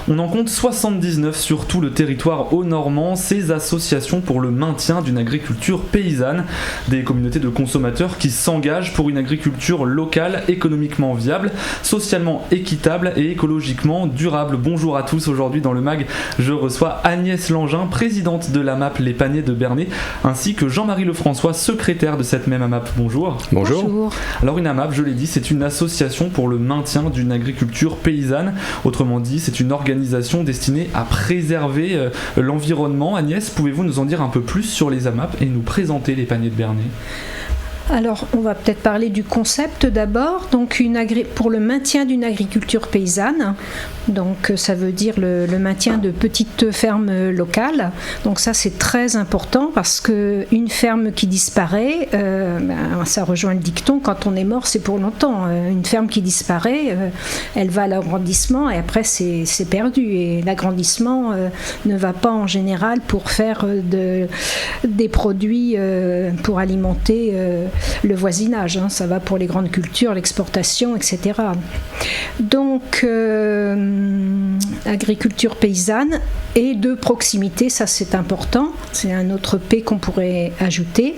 On en compte 79 sur tout le territoire haut-normand, ces associations pour le maintien d'une agriculture paysanne, des communautés de consommateurs qui s'engagent pour une agriculture locale, économiquement viable, socialement équitable et écologiquement durable. Bonjour à tous, aujourd'hui dans le MAG, je reçois Agnès Langin, présidente de l'AMAP Les Paniers de Bernay, ainsi que Jean-Marie Lefrançois, secrétaire de cette même AMAP. Bonjour. Bonjour. Alors une AMAP, je l'ai dit, c'est une association pour le maintien d'une agriculture paysanne. Autrement dit, c'est une organisation destinée à préserver l'environnement. Agnès, pouvez-vous nous en dire un peu plus sur les AMAP et nous présenter les Paniers de Bernay ? Alors, on va peut-être parler du concept d'abord. Donc, pour le maintien d'une agriculture paysanne, donc ça veut dire le maintien de petites fermes locales. Donc ça, c'est très important parce qu'une ferme qui disparaît, ça rejoint le dicton, quand on est mort, c'est pour longtemps. Une ferme qui disparaît, elle va à l'agrandissement et après, c'est perdu. Et l'agrandissement ne va pas en général pour faire des produits pour alimenter le voisinage, hein. Ça va pour les grandes cultures, l'exportation, etc. Donc, agriculture paysanne et de proximité, ça c'est important, c'est un autre P qu'on pourrait ajouter.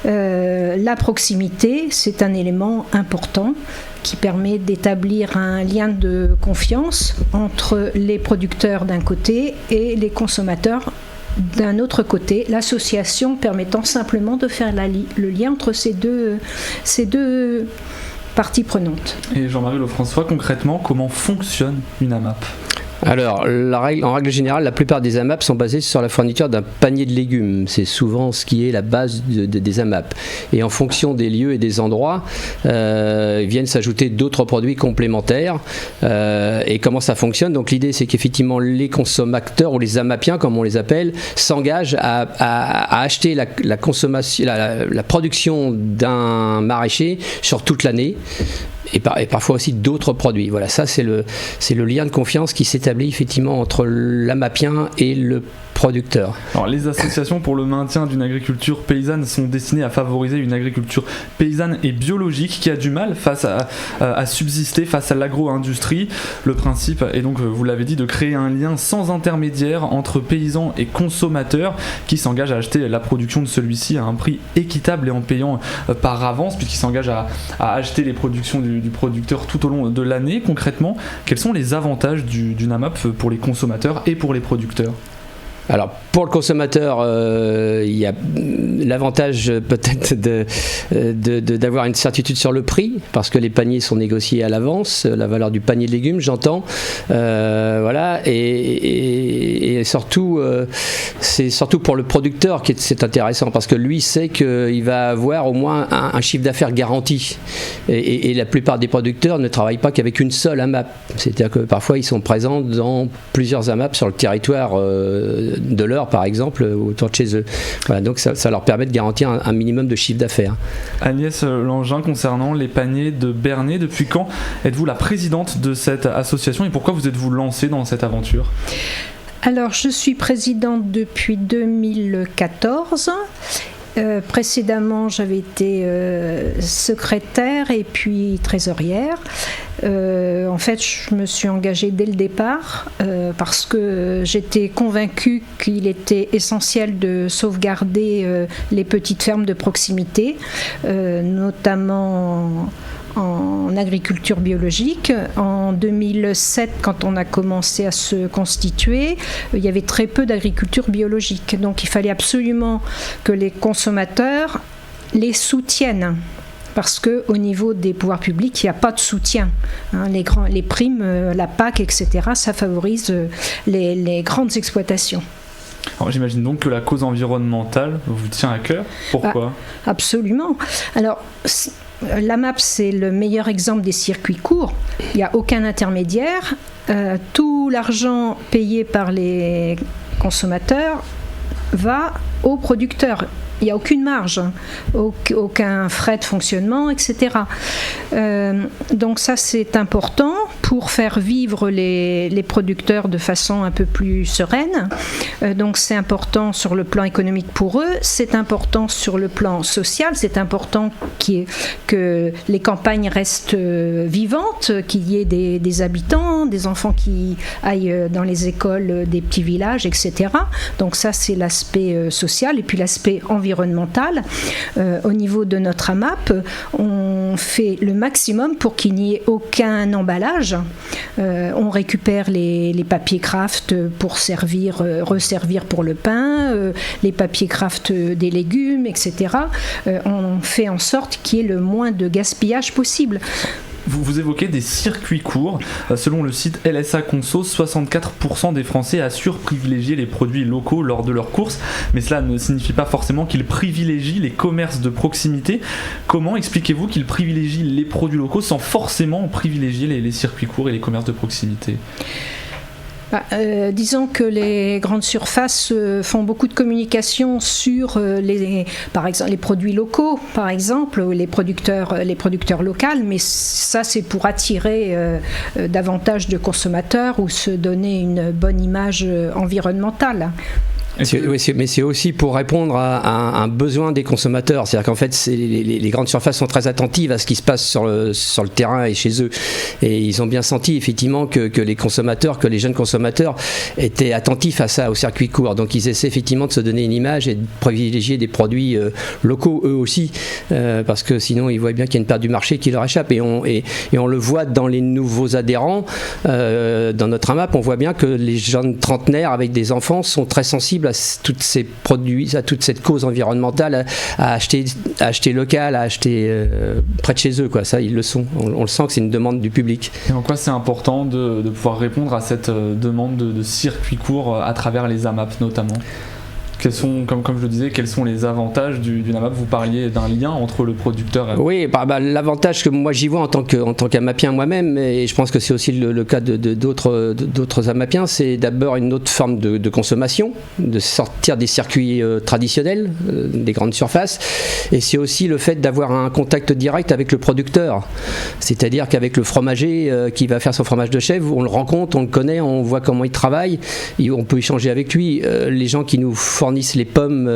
La proximité, c'est un élément important qui permet d'établir un lien de confiance entre les producteurs d'un côté et les consommateurs d'un autre côté, l'association permettant simplement de faire le lien entre ces deux parties prenantes. Et Jean-Marie Lefrançois, concrètement, comment fonctionne une AMAP ? Alors, en règle générale, la plupart des AMAP sont basées sur la fourniture d'un panier de légumes. C'est souvent ce qui est la base des AMAP. Et en fonction des lieux et des endroits, viennent s'ajouter d'autres produits complémentaires. Et comment ça fonctionne ? Donc l'idée, c'est qu'effectivement, les consommateurs, ou les AMAPiens, comme on les appelle, s'engagent à acheter la production d'un maraîcher sur toute l'année. Et parfois aussi d'autres produits. Voilà, ça c'est le lien de confiance qui s'établit effectivement entre l'AMAPien et le producteur. Alors, les associations pour le maintien d'une agriculture paysanne sont destinées à favoriser une agriculture paysanne et biologique qui a du mal à subsister face à l'agro-industrie. Le principe est donc, vous l'avez dit, de créer un lien sans intermédiaire entre paysans et consommateurs qui s'engagent à acheter la production de celui-ci à un prix équitable et en payant par avance, puisqu'ils s'engagent à acheter les productions du producteur tout au long de l'année. Concrètement, quels sont les avantages d'une AMAP pour les consommateurs et pour les producteurs ? Alors pour le consommateur, il y a l'avantage peut-être d'avoir une certitude sur le prix, parce que les paniers sont négociés à l'avance, la valeur du panier de légumes, j'entends. Voilà, et surtout, c'est surtout pour le producteur que c'est intéressant, parce que lui sait qu'il va avoir au moins un chiffre d'affaires garanti. Et la plupart des producteurs ne travaillent pas qu'avec une seule AMAP. C'est-à-dire que parfois ils sont présents dans plusieurs AMAP sur le territoire de l'Eure par exemple, autour de chez eux. Voilà, donc ça leur permet de garantir un minimum de chiffre d'affaires. Agnès Langin, concernant les paniers de Bernay, depuis quand êtes-vous la présidente de cette association et pourquoi vous êtes-vous lancée dans cette aventure ? Alors je suis présidente depuis 2014. Précédemment, j'avais été secrétaire et puis trésorière. En fait, je me suis engagée dès le départ parce que j'étais convaincue qu'il était essentiel de sauvegarder les petites fermes de proximité, notamment en agriculture biologique. En 2007, quand on a commencé à se constituer, il y avait très peu d'agriculture biologique. Donc il fallait absolument que les consommateurs les soutiennent. Parce qu'au niveau des pouvoirs publics, il n'y a pas de soutien. Les primes, la PAC, etc., ça favorise les grandes exploitations. Alors, j'imagine donc que la cause environnementale vous tient à cœur. Pourquoi ? Absolument. Alors, l'AMAP, c'est le meilleur exemple des circuits courts. Il n'y a aucun intermédiaire. Tout l'argent payé par les consommateurs va aux producteurs. Il n'y a aucune marge, aucun frais de fonctionnement, etc. Donc ça, c'est important pour faire vivre les producteurs de façon un peu plus sereine. Donc c'est important sur le plan économique pour eux, c'est important sur le plan social, c'est important que les campagnes restent vivantes, qu'il y ait des habitants, enfants qui aillent dans les écoles des petits villages, etc. Donc ça, c'est l'aspect social. Et puis l'aspect environnemental. Au niveau de notre AMAP, on fait le maximum pour qu'il n'y ait aucun emballage. On récupère les papiers craft pour resservir pour le pain, les papiers craft des légumes, etc. On fait en sorte qu'il y ait le moins de gaspillage possible. Vous évoquez des circuits courts. Selon le site LSA Conso, 64% des Français assurent privilégier les produits locaux lors de leurs courses, mais cela ne signifie pas forcément qu'ils privilégient les commerces de proximité. Comment expliquez-vous qu'ils privilégient les produits locaux sans forcément privilégier les circuits courts et les commerces de proximité ? Disons que les grandes surfaces font beaucoup de communication sur par exemple, les produits locaux, par exemple, les producteurs locaux, mais ça c'est pour attirer davantage de consommateurs ou se donner une bonne image environnementale. Mais c'est aussi pour répondre à un besoin des consommateurs. C'est-à-dire qu'en fait, les grandes surfaces sont très attentives à ce qui se passe sur le terrain et chez eux. Et ils ont bien senti effectivement que les jeunes consommateurs étaient attentifs à ça, au circuit court. Donc ils essaient effectivement de se donner une image et de privilégier des produits locaux eux aussi, parce que sinon ils voient bien qu'il y a une part du marché qui leur échappe. Et on le voit dans les nouveaux adhérents, dans notre AMAP, on voit bien que les jeunes trentenaires avec des enfants sont très sensibles à tous ces produits, à toute cette cause environnementale, à acheter local, à acheter près de chez eux, quoi. Ça, ils le sont. On le sent que c'est une demande du public. Et en quoi c'est important de pouvoir répondre à cette demande de circuits courts à travers les AMAP notamment ? Comme je le disais, quels sont les avantages d'une AMAP ? Vous parliez d'un lien entre le producteur et... Oui, l'avantage que moi j'y vois en tant qu'AMAPien moi-même, et je pense que c'est aussi le cas d'autres AMAPiens, c'est d'abord une autre forme de consommation, de sortir des circuits traditionnels, des grandes surfaces, et c'est aussi le fait d'avoir un contact direct avec le producteur. C'est-à-dire qu'avec le fromager qui va faire son fromage de chèvre, on le rencontre, on le connaît, on voit comment il travaille, on peut échanger avec lui. Les gens qui nous fournissent les pommes,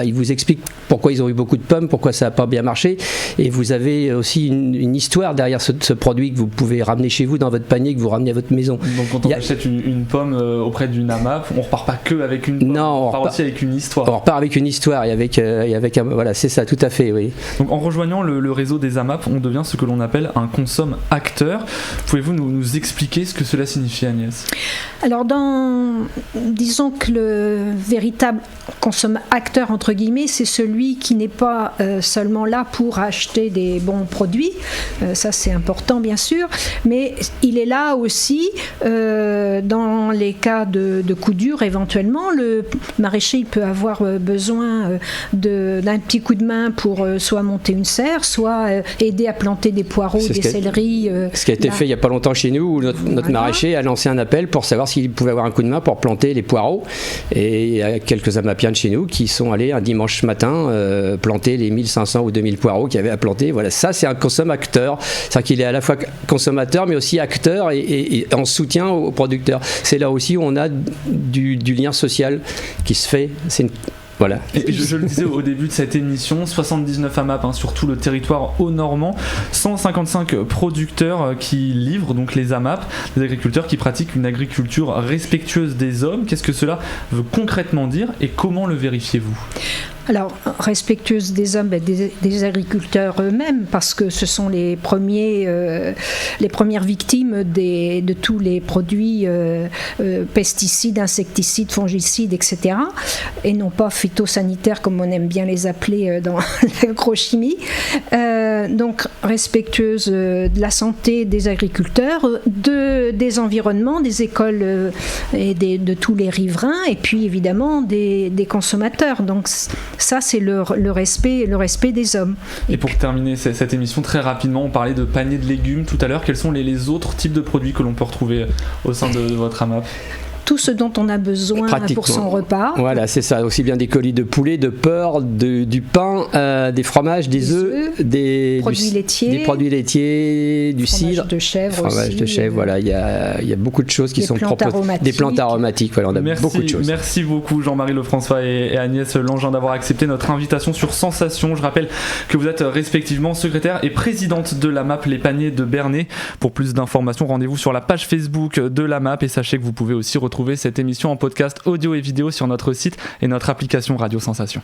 ils vous expliquent pourquoi ils ont eu beaucoup de pommes, pourquoi ça n'a pas bien marché, et vous avez aussi une histoire derrière ce produit que vous pouvez ramener chez vous dans votre panier, que vous ramenez à votre maison. Donc quand on achète une pomme auprès d'une AMAP, on repart pas que avec une pomme, on repart aussi avec une histoire. On repart avec une histoire et avec voilà, c'est ça, tout à fait, oui. Donc en rejoignant le réseau des AMAP, on devient ce que l'on appelle un consomme-acteur. Pouvez-vous nous expliquer ce que cela signifie, Agnès ? Alors disons que le véritable consomme-acteur, entre guillemets, c'est celui qui n'est pas seulement là pour acheter des bons produits, ça c'est important bien sûr, mais il est là aussi dans les cas de coups durs éventuellement. Le maraîcher il peut avoir besoin d'un petit coup de main pour soit monter une serre, soit aider à planter des poireaux, des céleris. Ce qui a été fait il n'y a pas longtemps chez nous, où notre maraîcher a lancé un appel pour savoir s'il pouvait avoir un coup de main pour planter les poireaux, et il y a quelques AMAPiens de chez nous qui sont allés un dimanche matin planter les 1500 ou 2000 poireaux qu'il y avait à planter. Voilà, ça c'est un consomme-acteur, c'est-à-dire qu'il est à la fois consommateur mais aussi acteur et en soutien aux producteurs. C'est là aussi où on a du lien social qui se fait. Voilà. Et je le disais au début de cette émission, 79 AMAP sur tout le territoire haut-normand, 155 producteurs qui livrent donc les AMAP, des agriculteurs qui pratiquent une agriculture respectueuse des hommes. Qu'est-ce que cela veut concrètement dire et comment le vérifiez-vous ? Alors, respectueuse des hommes, des agriculteurs eux-mêmes, parce que ce sont les premières victimes de tous les produits pesticides, insecticides, fongicides, etc. Et non pas phytosanitaires, comme on aime bien les appeler dans l'agrochimie. Donc, respectueuse de la santé des agriculteurs, des environnements, des écoles et de tous les riverains, et puis évidemment des consommateurs. Donc, ça, c'est le respect des hommes. Et pour terminer cette émission, très rapidement, on parlait de panier de légumes tout à l'heure. Quels sont les autres types de produits que l'on peut retrouver au sein de votre AMAP ? tout ce dont on a besoin pour son repas. Voilà, c'est ça. Aussi bien des colis de poulet, de porc, du pain, des fromages, des œufs, des produits laitiers, du cidre, de chèvre fromage aussi, de chèvre. Voilà, il y a beaucoup de choses qui sont propres. Des plantes aromatiques. Voilà, on a beaucoup de choses. Merci beaucoup Jean-Marie Lefrançois et Agnès Langin d'avoir accepté notre invitation sur Sensation. Je rappelle que vous êtes respectivement secrétaire et présidente de la MAP Les Paniers de Bernay. Pour plus d'informations, rendez-vous sur la page Facebook de la MAP et sachez que vous pouvez aussi retrouver cette émission en podcast audio et vidéo sur notre site et notre application Radio Sensation.